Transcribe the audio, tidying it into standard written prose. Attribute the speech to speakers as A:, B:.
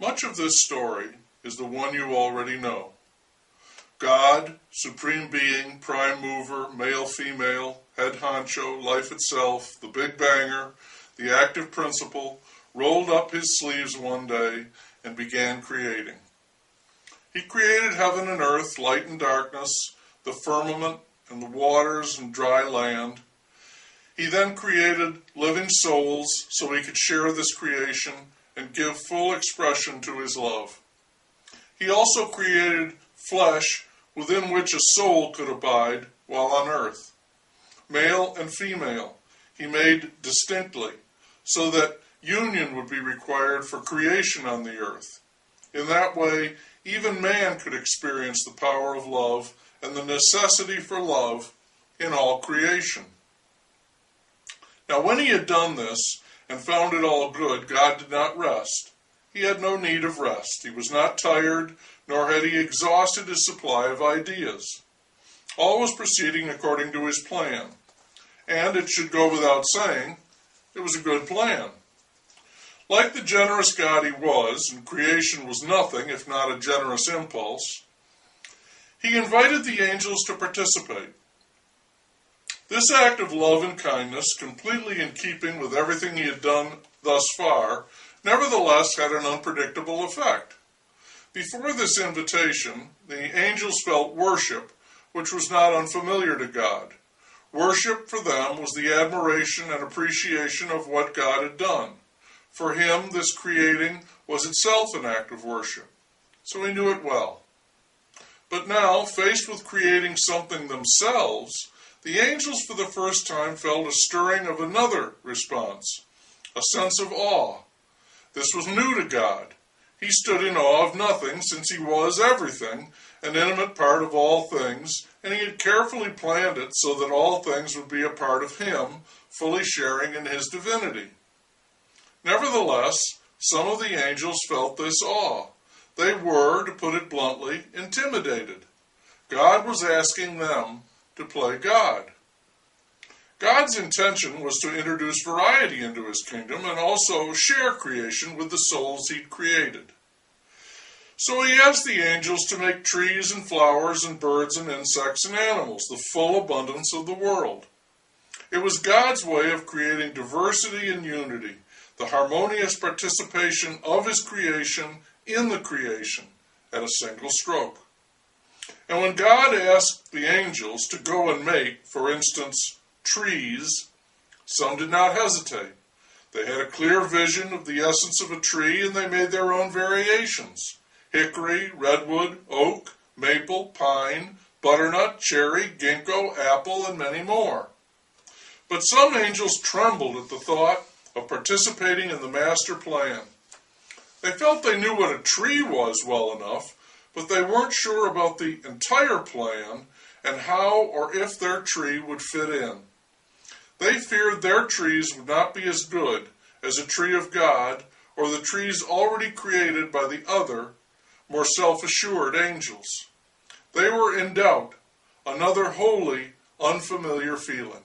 A: Much of this story is the one you already know. God, supreme being, prime mover, male-female, head honcho, life itself, the big banger, the active principle, rolled up his sleeves one day and began creating. He created heaven and earth, light and darkness, the firmament and the waters and dry land. He then created living souls so he could share this creation and give full expression to his love. He also created flesh within which a soul could abide while on earth. Male and female he made distinctly, so that union would be required for creation on the earth. In that way, even man could experience the power of love and the necessity for love in all creation. Now, when he had done this and found it all good, God did not rest. He had no need of rest. He was not tired, nor had he exhausted his supply of ideas. All was proceeding according to his plan. And it should go without saying, it was a good plan. Like the generous God he was, and creation was nothing if not a generous impulse, he invited the angels to participate. This act of love and kindness, completely in keeping with everything he had done thus far, nevertheless had an unpredictable effect. Before this invitation, the angels felt worship, which was not unfamiliar to God. Worship for them was the admiration and appreciation of what God had done. For him, this creating was itself an act of worship, so he knew it well. But now, faced with creating something themselves, the angels for the first time felt a stirring of another response, a sense of awe. This was new to God. He stood in awe of nothing, since he was everything, an intimate part of all things, and he had carefully planned it so that all things would be a part of him, fully sharing in his divinity. Nevertheless, some of the angels felt this awe. They were, to put it bluntly, intimidated. God was asking them to play God. God's intention was to introduce variety into his kingdom and also share creation with the souls he'd created. So he asked the angels to make trees and flowers and birds and insects and animals, the full abundance of the world. It was God's way of creating diversity and unity, the harmonious participation of his creation in the creation at a single stroke. And when God asked the angels to go and make, for instance, trees, some did not hesitate. They had a clear vision of the essence of a tree, and they made their own variations. Hickory, redwood, oak, maple, pine, butternut, cherry, ginkgo, apple, and many more. But some angels trembled at the thought of participating in the master plan. They felt they knew what a tree was well enough, but they weren't sure about the entire plan and how or if their tree would fit in. They feared their trees would not be as good as a tree of God or the trees already created by the other, more self-assured angels. They were in doubt, another wholly unfamiliar feeling.